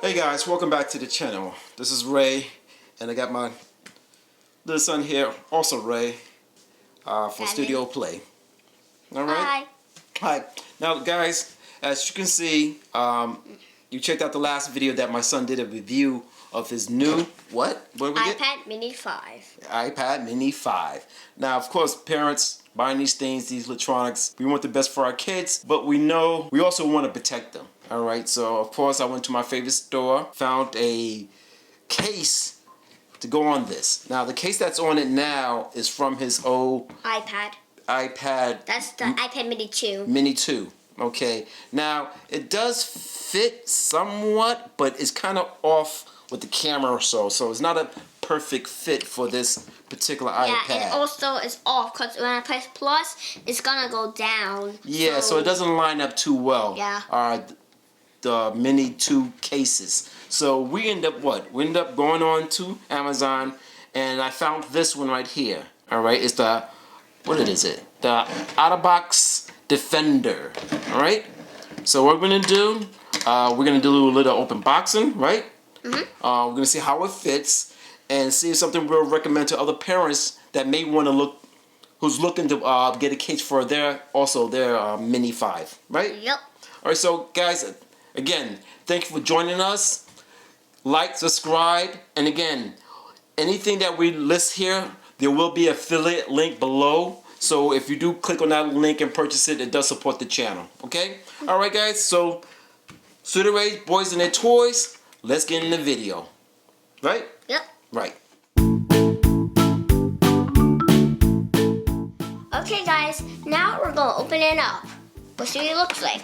Hey guys, welcome back to the channel. This is Ray, and I got my little son here, also Ray, for Studio Play. Alright? Hi. Now guys, as you can see, you checked out the last video that my son did a review of his new, what? What did we get? iPad Mini 5. iPad Mini 5. Now of course, parents buying these things, these electronics, we want the best for our kids, but we know we also want to protect them. Alright, so of course I went to my favorite store, found a case to go on this. Now the case that's on it now is from his old iPad. That's the iPad Mini 2. Mini 2. Okay. Now it does fit somewhat, but it's kind of off with the camera or so. So it's not a perfect fit for this particular iPad. Yeah, and also it's off because when I press plus, it's gonna go down. Yeah, so it doesn't line up too well. Yeah. The Mini 2 cases. So we end up what? We end up going on to Amazon, and I found this one right here. Alright, it's the, what is it? The OtterBox Defender. Alright? So what we're going to do, we're going to do a little open boxing, right? We're going to see how it fits, and see if something we'll recommend to other parents that may want to look, who's looking to get a case for their Mini 5, right? Yep. Alright, so guys, again, thank you for joining us. Like, subscribe, and again, anything that we list here, there will be an affiliate link below. So if you do click on that link and purchase it, it does support the channel. Okay? Alright guys, so Studio Ray, boys and their toys, let's get in the video. Right? Yep. Right. Okay guys, now we're gonna open it up. We'll see what it looks like.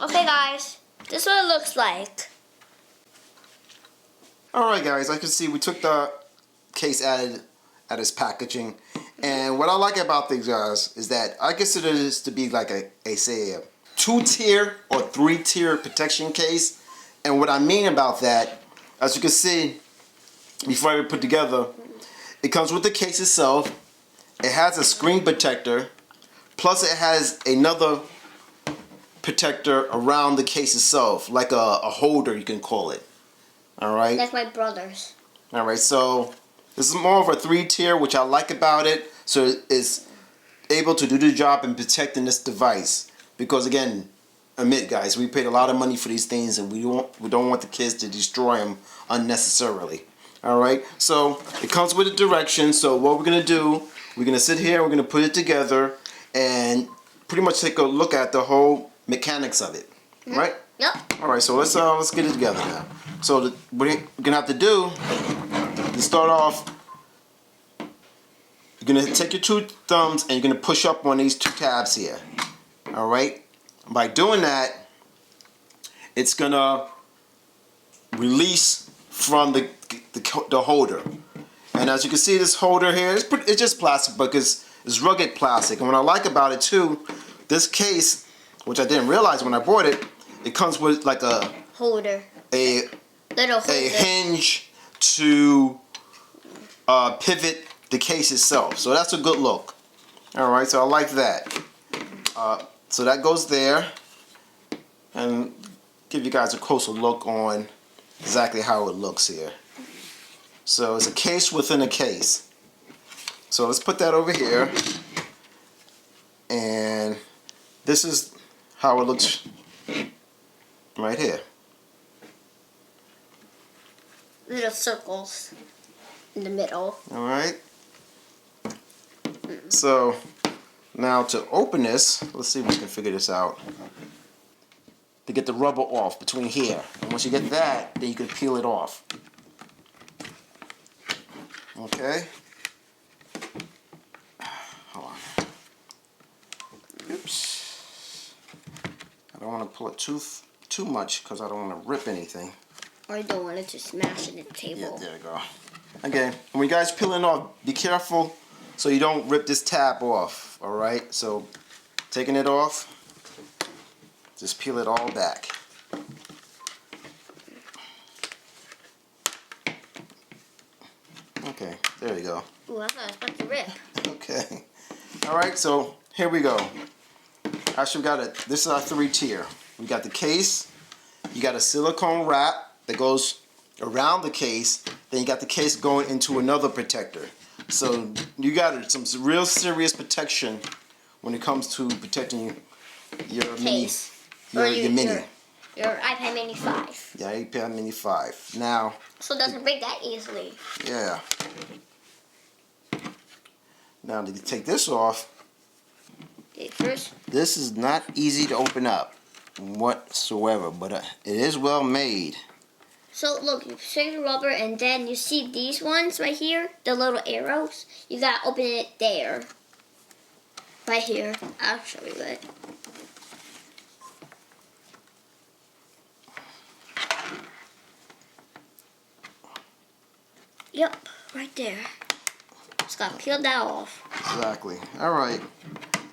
Okay guys, this is what it looks like. Alright guys, I can see we took the case out of its packaging, and what I like about these guys is that I consider this to be like a 2-tier or 3-tier protection case. And what I mean about that, as you can see before I put together, it comes with the case itself, it has a screen protector, plus it has another protector around the case itself, like a holder you can call it. Alright? That's my brother's. Alright, so this is more of a 3-tier, which I like about it. So it's able to do the job in protecting this device. Because again, admit guys, we paid a lot of money for these things, and we don't want the kids to destroy them unnecessarily. Alright, so it comes with a direction. So what we're going to do, we're going to sit here, we're going to put it together, and pretty much take a look at the whole mechanics of it. Right? Yep. Alright, so let's get it together now. So what you're going to have to do, to start off, you're going to take your 2 thumbs and you're going to push up on these 2 tabs here. Alright? By doing that, it's going to release from the holder. And as you can see, this holder here, it's just plastic, because it's rugged plastic. And what I like about it too, this case, which I didn't realize when I bought it, it comes with like a holder. A little holder. A hinge to pivot the case itself. So that's a good look. Alright, so I like that. So that goes there. And give you guys a closer look on exactly how it looks here. So it's a case within a case. So let's put that over here. And this is how it looks right here. Little circles in the middle. Alright. So now to open this, let's see if we can figure this out. To get the rubber off between here. And once you get that, then you can peel it off. Okay. Hold on. Oops. I don't want to pull it too much because I don't want to rip anything. Or I don't want it to smash in the table. Yeah, there we go. Okay, when you guys peeling off, be careful so you don't rip this tab off. Alright, so taking it off. Just peel it all back. Okay, there you go. Ooh, I thought I was about to rip. Okay. All right, so here we go. Actually, we got it. This is our 3-tier. We got the case. You got a silicone wrap that goes around the case. Then you got the case going into another protector. So you got some real serious protection when it comes to protecting your Case. mini, your mini. Your iPad Mini 5. Yeah, iPad Mini 5. Now. So it doesn't break that easily. Yeah. Now to take this off. Okay, first. This is not easy to open up whatsoever, but it is well made. So look, you take the rubber and then you see these ones right here, the little arrows. You gotta open it there. Right here. I'll show you it. Yep, right there. Just gotta peel that off. Exactly. All right.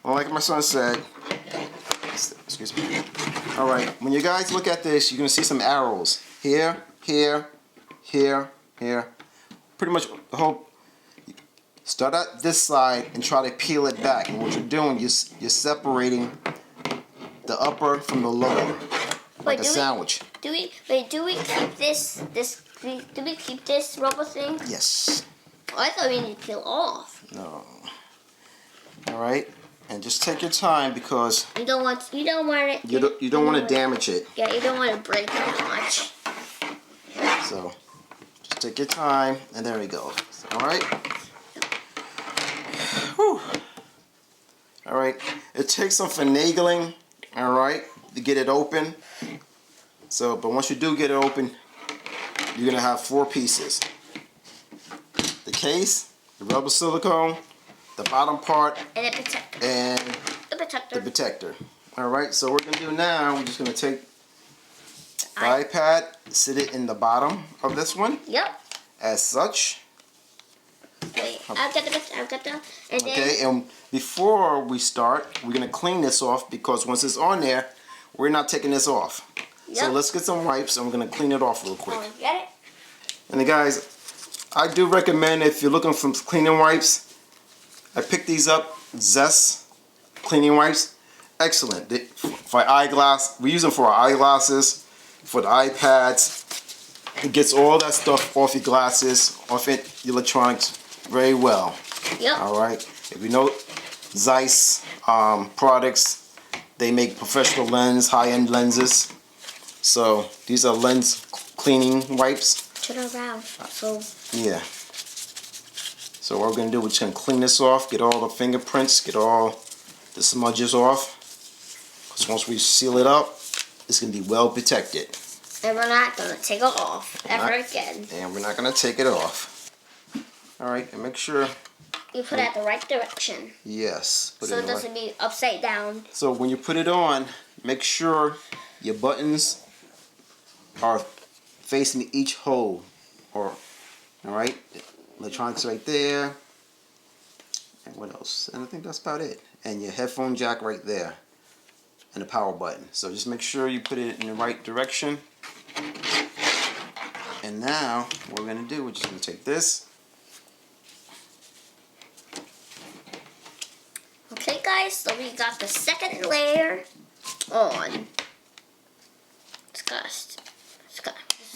Well, like my son said, excuse me. All right. When you guys look at this, you're gonna see some arrows here, here, here, here. Pretty much the whole. Start at this side and try to peel it back. And what you're doing, you're separating the upper from the lower, like a sandwich. Do we keep this do we keep this rubber thing? Yes. Oh, I thought we needed to peel off. No. All right, and just take your time because you don't want it. You don't want to damage it. Yeah, you don't want to break it too much. So just take your time, and there we go. All right. Whew. All right. It takes some finagling. All right, to get it open. So, but once you do get it open, you're gonna have 4 pieces. The case, the rubber silicone, the bottom part, and the protector. And the protector. All right, so what we're gonna do now, we're just gonna take the iPad, sit it in the bottom of this one. Yep. As such. Wait, I've got the, and then. Okay, and before we start, we're gonna clean this off because once it's on there, we're not taking this off. Yep. So let's get some wipes and we're gonna clean it off real quick. Get it? And then guys, I do recommend if you're looking for cleaning wipes, I picked these up, Zest cleaning wipes. Excellent. For eyeglass, we use them for our eyeglasses, for the iPads. It gets all that stuff off your glasses, off your electronics very well. Yep. All right. If you know Zeiss products, they make professional lens, high-end lenses. So these are lens cleaning wipes. Turn around. So. Yeah. So what we're gonna do, we're just gonna clean this off, get all the fingerprints, get all the smudges off. Because once we seal it up, it's gonna be well protected. And we're not gonna take it off ever again. And we're not gonna take it off. All right, and make sure you put it at the right direction. Yes. So it doesn't be upside down. So when you put it on, make sure your buttons are facing each hole. All right, electronics right there. And what else? And I think that's about it. And your headphone jack right there. And the power button. So just make sure you put it in the right direction. And now, what we're going to do, we're just going to take this. Okay guys, so we got the second layer on.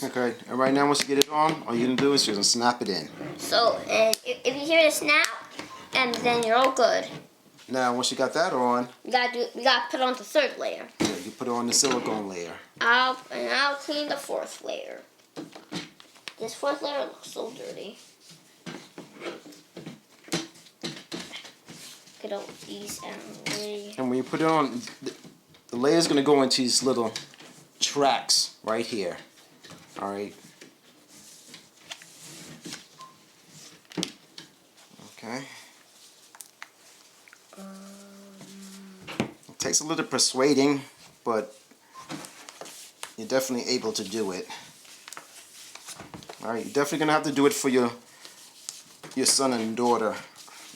Okay, and right now once you get it on, all you're going to do is you're going to snap it in. So, and if you hear the snap, and then you're all good. Now, once you got that on, we gotta put on the third layer. Yeah, you put on the silicone layer. I'll clean the 4th layer. This 4th layer looks so dirty. Get all these out. And when you put it on, the layer is gonna go into these little tracks right here. All right. Okay. It takes a little persuading, but you're definitely able to do it. All right, you're definitely gonna have to do it for your son and daughter.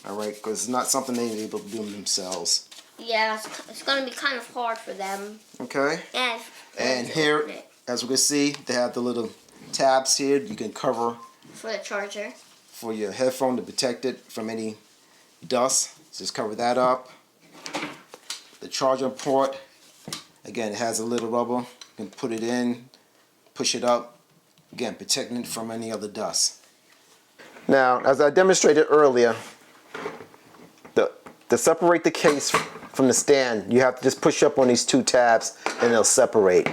All right, because it's not something they're able to do themselves. Yeah, it's gonna be kind of hard for them. Okay. And here, as we can see, they have the little tabs here. You can cover for the charger. For your headphone to protect it from any dust. Just cover that up. The charger port, again, it has a little rubber. You can put it in, push it up. Again, protecting it from any other dust. Now, as I demonstrated earlier, to separate the case from the stand, you have to just push up on these two tabs and they'll separate.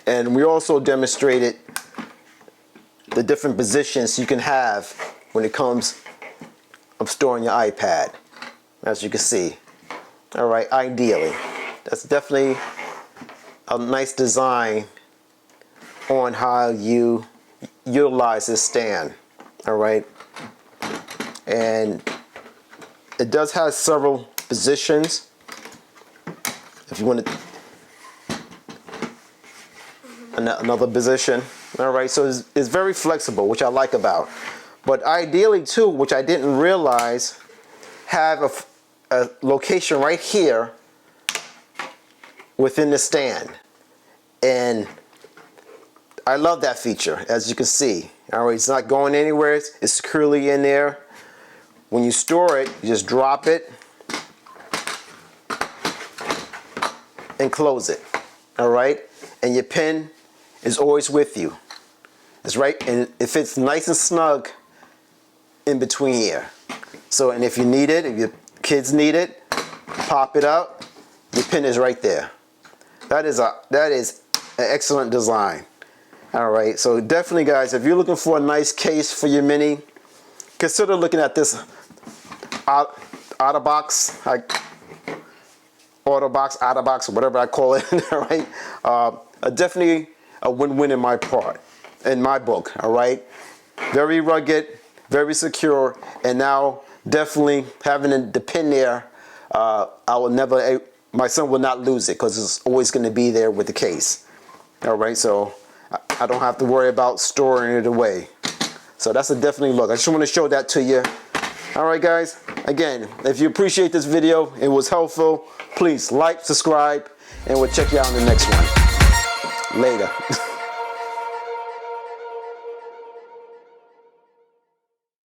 And we also demonstrated the different positions you can have when it comes of storing your iPad, as you can see. All right, ideally. That's definitely a nice design on how you utilize this stand. All right, and it does have several positions. If you want to, another position. All right, so it's very flexible, which I like about. But ideally too, which I didn't realize, have a location right here within the stand. And I love that feature, as you can see. All right, it's not going anywhere. It's securely in there. When you store it, you just drop it and close it. All right, and your pen is always with you. It's right, and it fits nice and snug in between here. So, and if you need it, if your kids need it, pop it up. Your pen is right there. That is an excellent design. All right, so definitely, guys, if you're looking for a nice case for your Mini, consider looking at this OtterBox, OtterBox, whatever I call it. All right, definitely a win-win in my book. All right, very rugged, very secure, and now definitely having the pin there, my son will not lose it because it's always going to be there with the case. All right, so I don't have to worry about storing it away. So that's a definitely look. I just want to show that to you. All right, guys. Again, if you appreciate this video, it was helpful, please like, subscribe, and we'll check you out in the next one. Later.